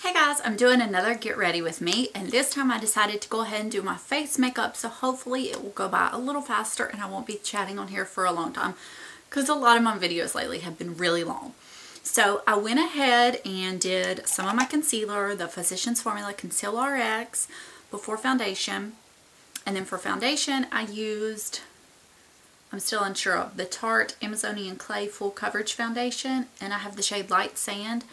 Hey guys, I'm doing another get ready with me, and this time I decided to go ahead and do my face makeup, so hopefully it will go by a little faster and I won't be chatting on here for a long time because a lot of my videos lately have been really long. So I went ahead and did some of my concealer, the Physicians Formula Conceal Rx before foundation, and then for foundation I used, I'm still unsure of, the Tarte Amazonian Clay Full Coverage Foundation, and I have the shade Light Sand.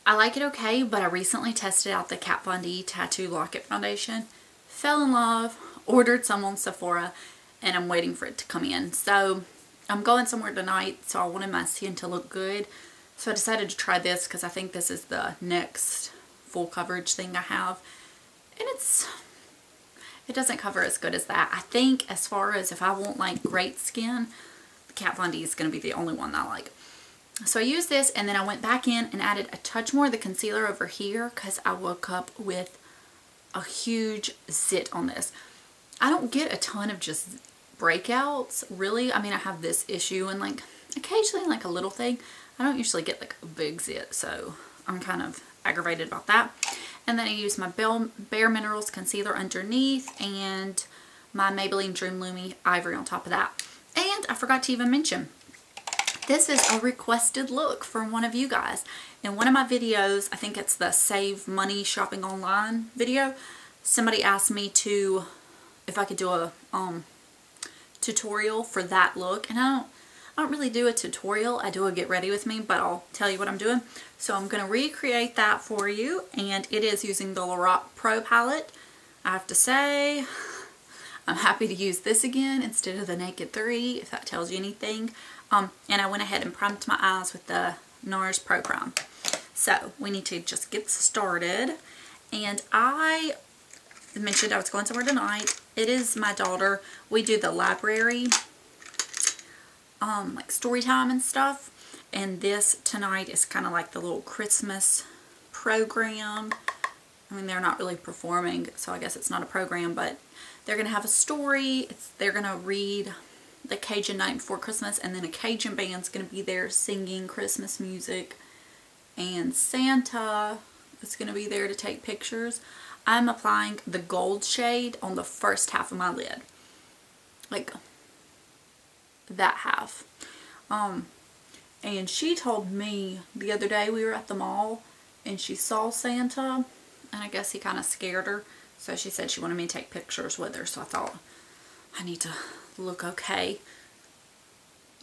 I like it okay, but I recently tested out the Kat Von D Tattoo Locket Foundation. Fell in love, ordered some on Sephora, and I'm waiting for it to come in. So I'm going somewhere tonight, so I wanted my skin to look good. So I decided to try this because I think this is the next full coverage thing I have. And it doesn't cover as good as that. I think as far as if I want like great skin, the Kat Von D is going to be the only one that I like. So I used this, and then I went back in and added a touch more of the concealer over here because I woke up with a huge zit on this. I don't get a ton of just breakouts, really. I mean, I have this issue and like occasionally like a little thing. I don't usually get like a big zit, so I'm kind of aggravated about that. And then I used my Bare Minerals concealer underneath and my Maybelline Dream Lumi Ivory on top of that. And I forgot to even mention, this is a requested look from one of you guys. In one of my videos, I think it's the Save Money Shopping Online video, somebody asked me if I could do a tutorial for that look. And I don't really do a tutorial. I do a get ready with me, but I'll tell you what I'm doing. So I'm going to recreate that for you, and it is using the Lorac Pro palette. I have to say, I'm happy to use this again instead of the Naked 3, if that tells you anything. And I went ahead and primed my eyes with the Nars Pro Prime. So we need to just get started. And I mentioned I was going somewhere tonight. It is my daughter. We do the library, like story time and stuff. And this tonight is kind of like the little Christmas program. I mean, they're not really performing, so I guess it's not a program, but they're going to have a story. They're going to read the Cajun Night Before Christmas, and then a Cajun band's going to be there singing Christmas music, and Santa is going to be there to take pictures. I'm applying the gold shade on the first half of my lid, like that half. And she told me the other day, we were at the mall and she saw Santa, and I guess he kind of scared her, so she said she wanted me to take pictures with her. So I thought, I need to look okay.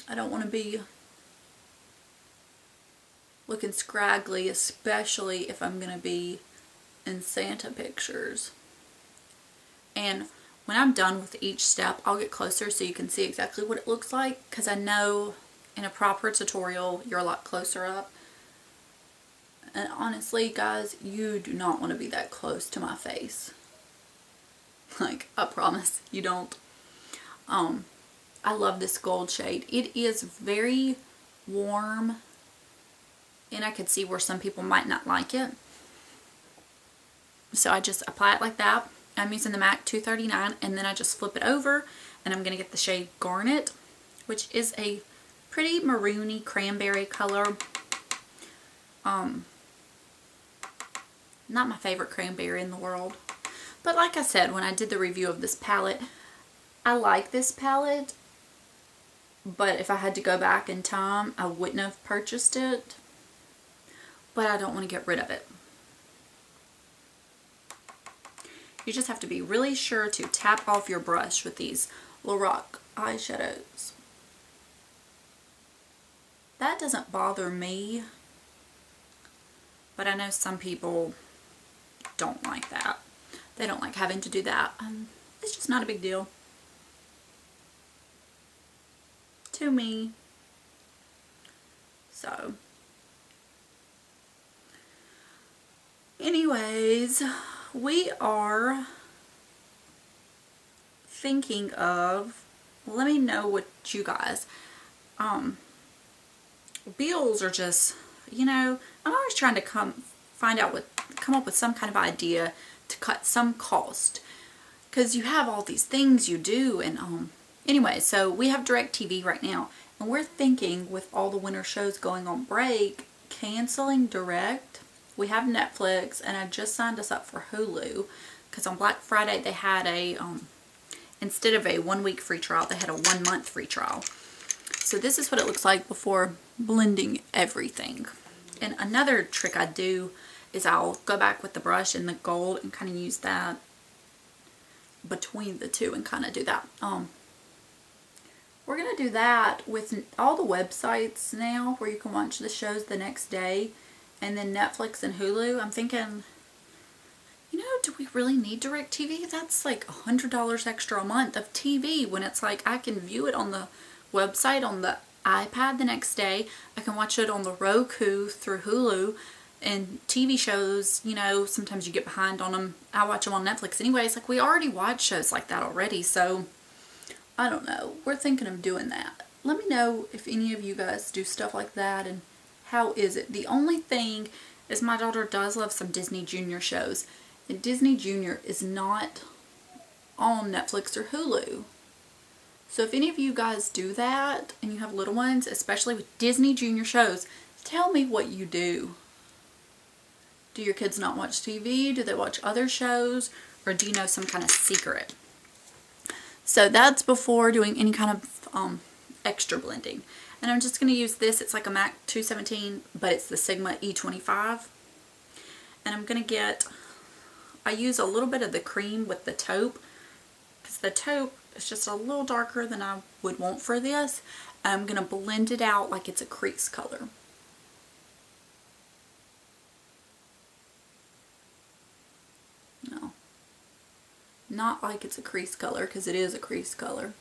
I don't want to be looking scraggly, especially if I'm going to be in Santa pictures. And when I'm done with each step, I'll get closer so you can see exactly what it looks like, because I know in a proper tutorial you're a lot closer up. And honestly, guys, you do not want to be that close to my face. Like, I promise you don't. I love this gold shade. It is very warm, and I could see where some people might not like it. So I just apply it like that. I'm using the MAC 239, and then I just flip it over, and I'm going to get the shade Garnet, which is a pretty maroony cranberry color. Not my favorite cranberry in the world. But like I said, when I did the review of this palette, I like this palette, but if I had to go back in time, I wouldn't have purchased it. But I don't want to get rid of it. You just have to be really sure to tap off your brush with these Lorac eyeshadows. That doesn't bother me, but I know some people don't like that. They don't like having to do that. It's just not a big deal to me. So anyways, we are thinking of, let me know what you guys, bills are just, you know, I'm always trying to come up with some kind of idea to cut some cost, because you have all these things you do. And anyway, so we have DirecTV right now, and we're thinking with all the winter shows going on break, canceling Direct we have Netflix, and I just signed us up for Hulu because on Black Friday they had a, instead of a 1 week free trial, they had a 1 month free trial. So this is what it looks like before blending everything. And another trick I do is I'll go back with the brush and the gold and kind of use that between the two and kind of do that. We're going to do that with all the websites now where you can watch the shows the next day, and then Netflix and Hulu. I'm thinking, you know, do we really need DirecTV? That's like $100 extra a month of TV when it's like I can view it on the website on the iPad the next day. I can watch it on the Roku through Hulu. And TV shows, you know, sometimes you get behind on them. I watch them on Netflix anyways. Like, we already watch shows like that already, so I don't know. We're thinking of doing that. Let me know if any of you guys do stuff like that and how is it. The only thing is my daughter does love some Disney Junior shows, and Disney Junior is not on Netflix or Hulu. So if any of you guys do that and you have little ones, especially with Disney Junior shows, tell me what you do. Do your kids not watch TV? Do they watch other shows? Or do you know some kind of secret? So that's before doing any kind of extra blending. And I'm just going to use this. It's like a MAC 217, but it's the Sigma E25. And I'm going to get, I use a little bit of the cream with the taupe, because the taupe is just a little darker than I would want for this. I'm going to blend it out like it's a crease color. No, not like it's a crease color, because it is a crease color.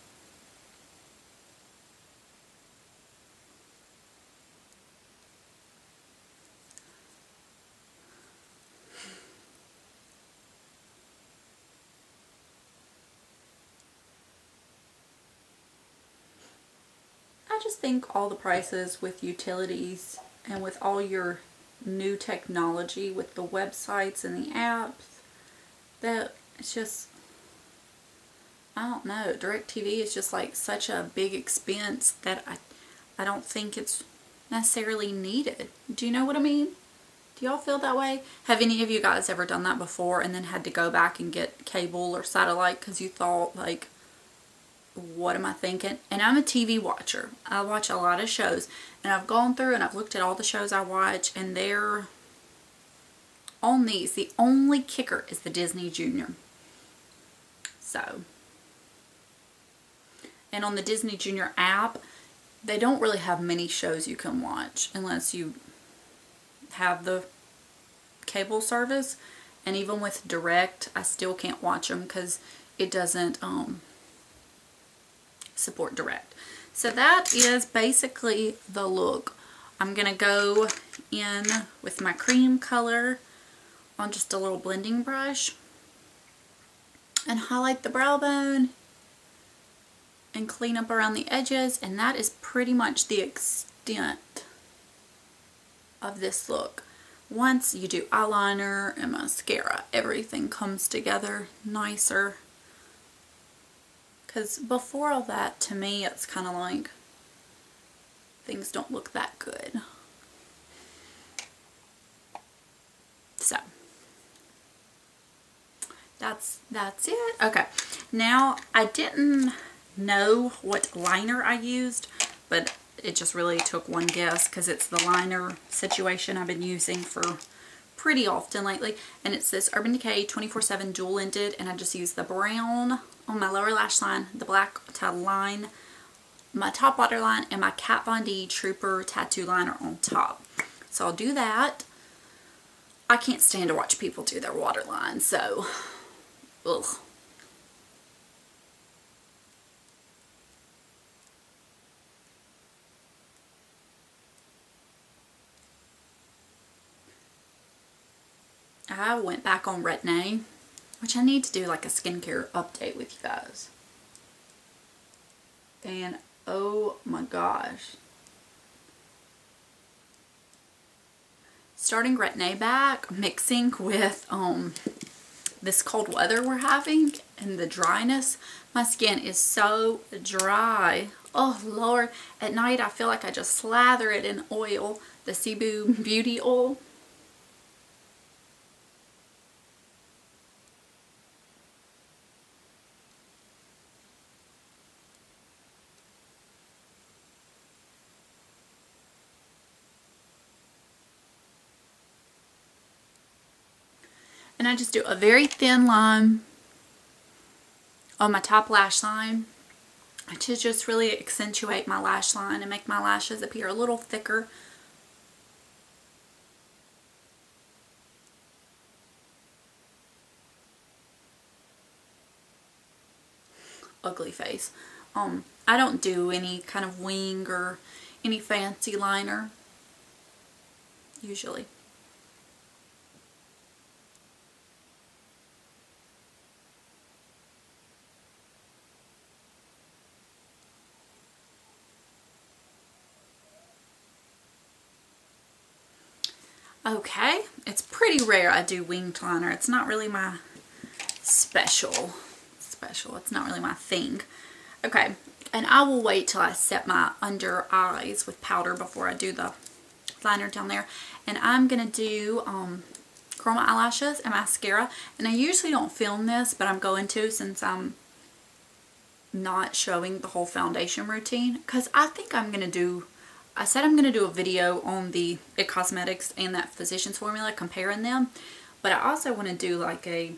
I just think all the prices with utilities and with all your new technology with the websites and the apps, that it's just, I don't know, DirecTV is just like such a big expense that I don't think it's necessarily needed. Do you know what I mean? Do y'all feel that way? Have any of you guys ever done that before and then had to go back and get cable or satellite because you thought, like, what am I thinking? And I'm a TV watcher. I watch a lot of shows, and I've gone through and I've looked at all the shows I watch, and they're on these. The only kicker is the Disney Junior. So, and on the Disney Junior app, they don't really have many shows you can watch unless you have the cable service. And even with Direct, I still can't watch them because it doesn't support Direct. So that is basically the look. I'm going to go in with my cream color on just a little blending brush and highlight the brow bone and clean up around the edges, and that is pretty much the extent of this look. Once you do eyeliner and mascara, everything comes together nicer. Because before all that, to me, it's kind of like things don't look that good. So that's it. Okay, now I didn't know what liner I used, but it just really took one guess because it's the liner situation I've been using for pretty often lately, and it's this Urban Decay 24/7 dual ended, and I just use the brown on my lower lash line, the black to line my top waterline, and my Kat Von D Trooper tattoo liner on top. So I'll do that. I can't stand to watch people do their waterline, so ugh. I went back on Retin-A, which I need to do like a skincare update with you guys. And oh my gosh. Starting Retin-A back, mixing with this cold weather we're having and the dryness. My skin is so dry. Oh Lord. At night I feel like I just slather it in oil, the Cebu Beauty oil. And I just do a very thin line on my top lash line to just really accentuate my lash line and make my lashes appear a little thicker. Ugly face. I don't do any kind of wing or any fancy liner usually. Okay, it's pretty rare I do winged liner. It's not really my special. It's not really my thing. Okay, and I will wait till I set my under eyes with powder before I do the liner down there. And I'm gonna do curl my eyelashes and mascara. And I usually don't film this, but I'm going to since I'm not showing the whole foundation routine, because I think I'm gonna do, I said I'm gonna do a video on the IT Cosmetics and that Physicians Formula, comparing them, but I also want to do like a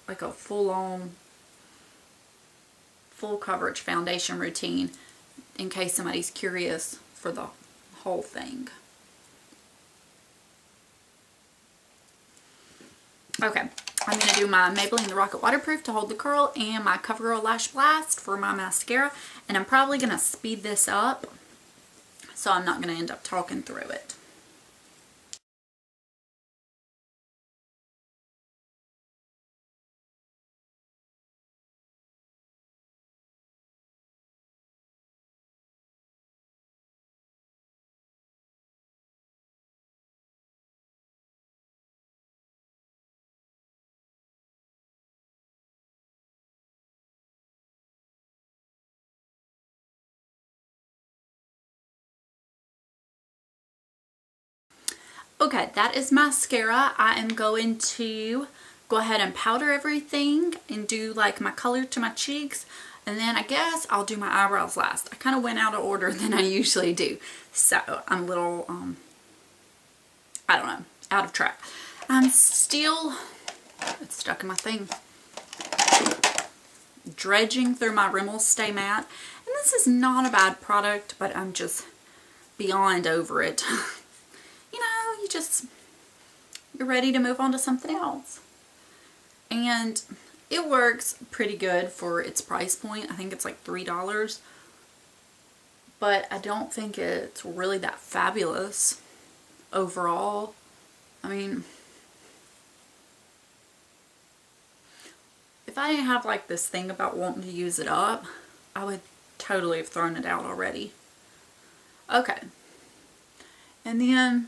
full-on full coverage foundation routine in case somebody's curious for the whole thing. Okay, I'm going to do my Maybelline The Rocket Waterproof to hold the curl and my Covergirl Lash Blast for my mascara, and I'm probably going to speed this up so I'm not going to end up talking through it. Okay, that is mascara. I am going to go ahead and powder everything and do like my color to my cheeks, and then I guess I'll do my eyebrows last. I kind of went out of order than I usually do, so I'm a little I don't know, out of track. I'm still, it's stuck in my thing, dredging through my Rimmel Stay Matte, and this is not a bad product, but I'm just beyond over it. You know, you're ready to move on to something else. And it works pretty good for its price point. I think it's like $3. But I don't think it's really that fabulous overall. I mean, if I didn't have like this thing about wanting to use it up, I would totally have thrown it out already. Okay. And then,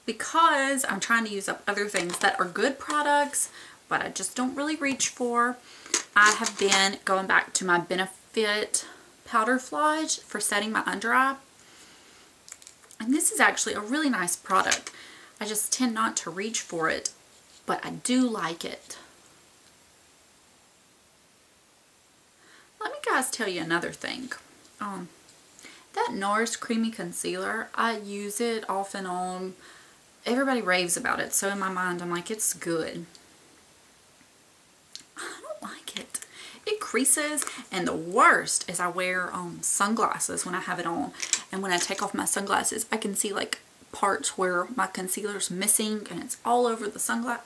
because I'm trying to use up other things that are good products, but I just don't really reach for, I have been going back to my Benefit Powderflauge for setting my under eye. And this is actually a really nice product. I just tend not to reach for it, but I do like it. Let me guys tell you another thing. That Nars Creamy Concealer, I use it off and on. Everybody raves about it, so in my mind I'm like, it's good. I don't like it. It creases, and the worst is I wear sunglasses when I have it on, and when I take off my sunglasses I can see like parts where my concealer's missing and it's all over the sunglass.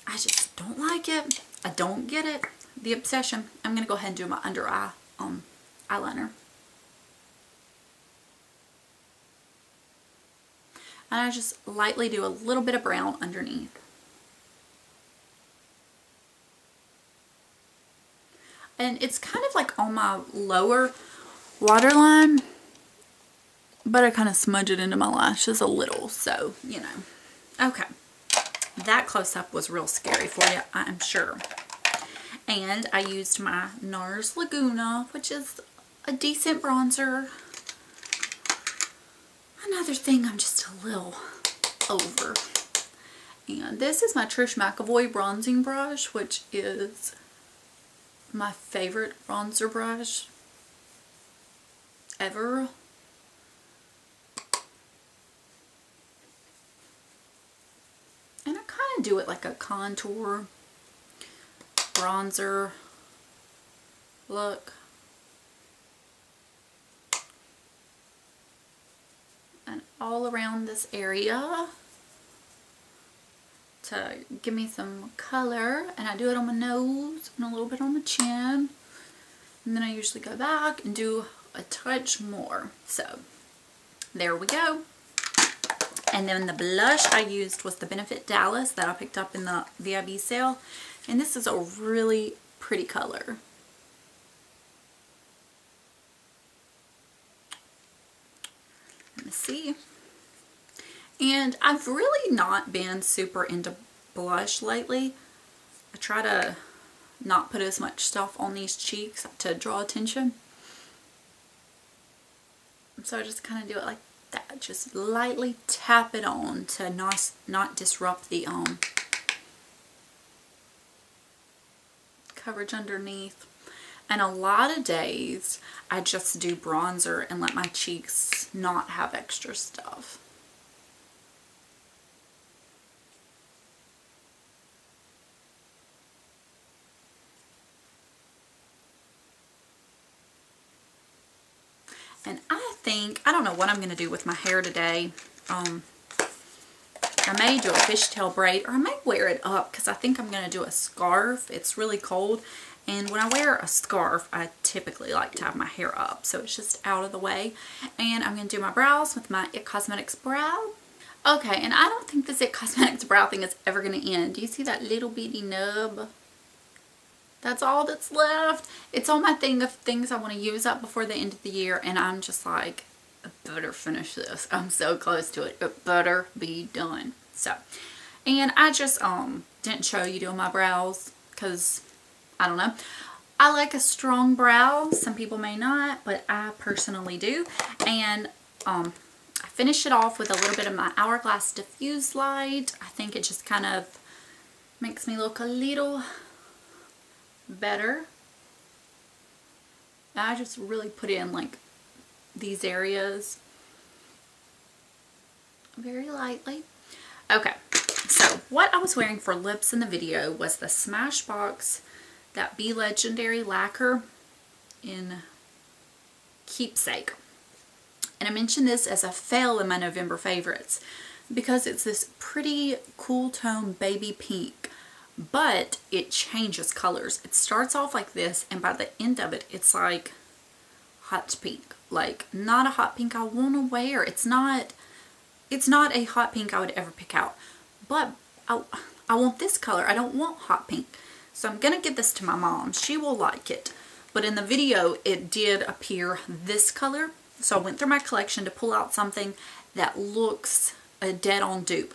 I just don't like it. I don't get it. The obsession. I'm going to go ahead and do my under eye eyeliner. And I just lightly do a little bit of brown underneath. And it's kind of like on my lower waterline, but I kind of smudge it into my lashes a little, so, you know. Okay. That close-up was real scary for you, I'm sure. And I used my Nars Laguna, which is a decent bronzer. Another thing I'm just a little over. And this is my Trish McEvoy bronzing brush, which is my favorite bronzer brush ever. to do it like a contour bronzer look. And all around this area to give me some color. And I do it on my nose and a little bit on the chin. And then I usually go back and do a touch more. So there we go. And then the blush I used was the Benefit Dallas that I picked up in the VIB sale. And this is a really pretty color. Let me see. And I've really not been super into blush lately. I try to not put as much stuff on these cheeks to draw attention. So I just kind of do it like that. Just lightly tap it on to not disrupt the coverage underneath. And a lot of days I just do bronzer and let my cheeks not have extra stuff. And I don't know what I'm going to do with my hair today. I may do a fishtail braid, or I may wear it up because I think I'm going to do a scarf. It's really cold, and when I wear a scarf I typically like to have my hair up, so it's just out of the way. And I'm going to do my brows with my IT Cosmetics brow. Okay, and I don't think this IT Cosmetics brow thing is ever going to end. Do you see that little bitty nub? That's all that's left. It's on my thing of things I want to use up before the end of the year, and I'm just like, I better finish this. I'm so close to it. It better be done. So, and I just didn't show you doing my brows because I don't know. I like a strong brow. Some people may not, but I personally do. And I finished it off with a little bit of my Hourglass Diffuse Light. I think it just kind of makes me look a little better. I just really put in like these areas very lightly. Okay, so what I was wearing for lips in the video was the Smashbox, that Be Legendary lacquer in Keepsake. And I mentioned this as a fail in my November favorites because it's this pretty cool tone baby pink. But it changes colors. It starts off like this, and by the end of it, it's like hot pink. Like, not a hot pink I want to wear. It's not a hot pink I would ever pick out. But I want this color. I don't want hot pink. So I'm going to give this to my mom. She will like it. But in the video, it did appear this color. So I went through my collection to pull out something that looks a dead-on dupe.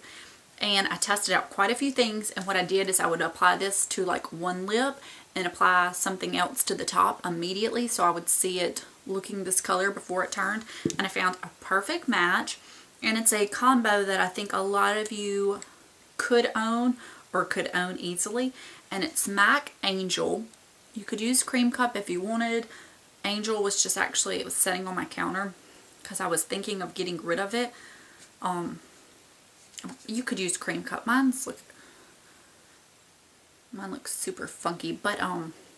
And I tested out quite a few things, and what I did is I would apply this to like one lip and apply something else to the top immediately so I would see it looking this color before it turned. And I found a perfect match, and it's a combo that I think a lot of you could own or could own easily. And it's MAC Angel. You could use Cream Cup if you wanted. Angel was just actually, it was sitting on my counter because I was thinking of getting rid of it. You could use Cream Cup. Mine looks super funky, but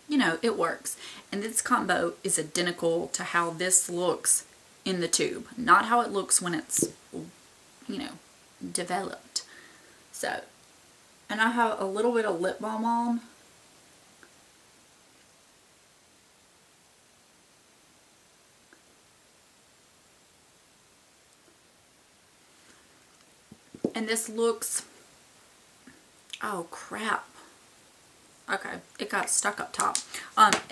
you know, it works. And this combo is identical to how this looks in the tube, not how it looks when it's, you know, developed. So, and I have a little bit of lip balm on. And this looks, oh crap. Okay, it got stuck up top.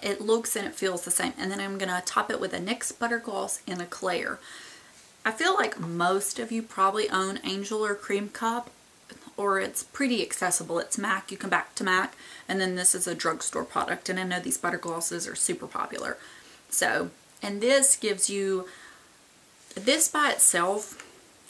It looks and it feels the same. And then I'm going to top it with a NYX Butter Gloss in Eclair. I feel like most of you probably own Angel or Cream Cup, or it's pretty accessible. It's MAC, you come back to MAC, and then this is a drugstore product. And I know these butter glosses are super popular. So, and this gives you, this by itself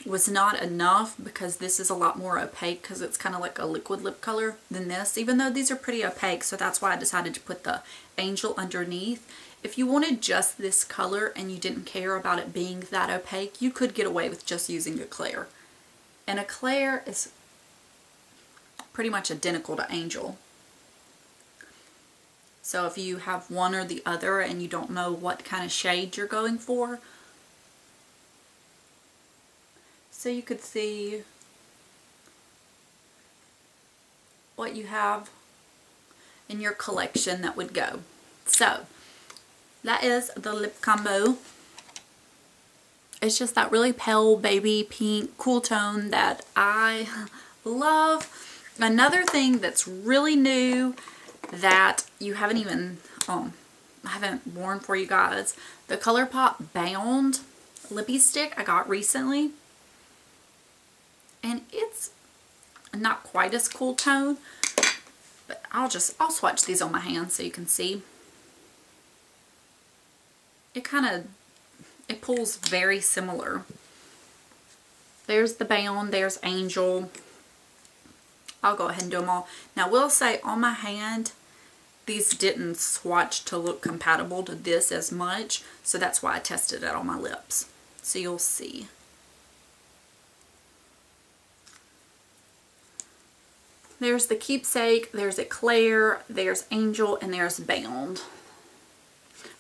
was not enough because this is a lot more opaque because it's kind of like a liquid lip color than this, even though these are pretty opaque. So that's why I decided to put the Angel underneath. If you wanted just this color and you didn't care about it being that opaque, you could get away with just using Eclair. And Eclair is pretty much identical to Angel. So if you have one or the other and you don't know what kind of shade you're going for, so you could see what you have in your collection that would go. So that is the lip combo. It's just that really pale baby pink cool tone that I love. Another thing that's really new that you haven't even, I haven't worn for you guys, the ColourPop Bound Lippy Stick I got recently. And it's not quite as cool tone, but I'll swatch these on my hand so you can see. It pulls very similar. There's the Bound, there's Angel. I'll go ahead and do them all. Now, I will say on my hand, these didn't swatch to look compatible to this as much, so that's why I tested it on my lips. So you'll see. There's the Keepsake, there's Eclair, there's Angel, and there's Bound.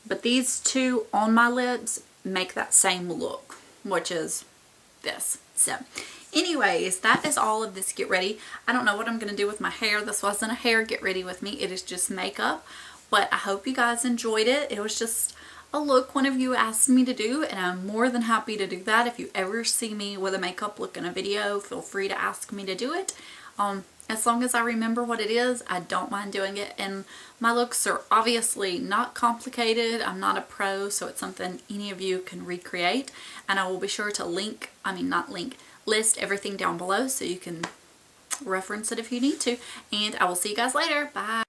But these two on my lips make that same look, which is this. So, anyways, that is all of this Get Ready. I don't know what I'm going to do with my hair. This wasn't a hair Get Ready with me. It is just makeup. But I hope you guys enjoyed it. It was just a look one of you asked me to do, and I'm more than happy to do that. If you ever see me with a makeup look in a video, feel free to ask me to do it. As long as I remember what it is, I don't mind doing it. And my looks are obviously not complicated. I'm not a pro, so it's something any of you can recreate. And I will be sure to list everything down below so you can reference it if you need to. And I will see you guys later. Bye.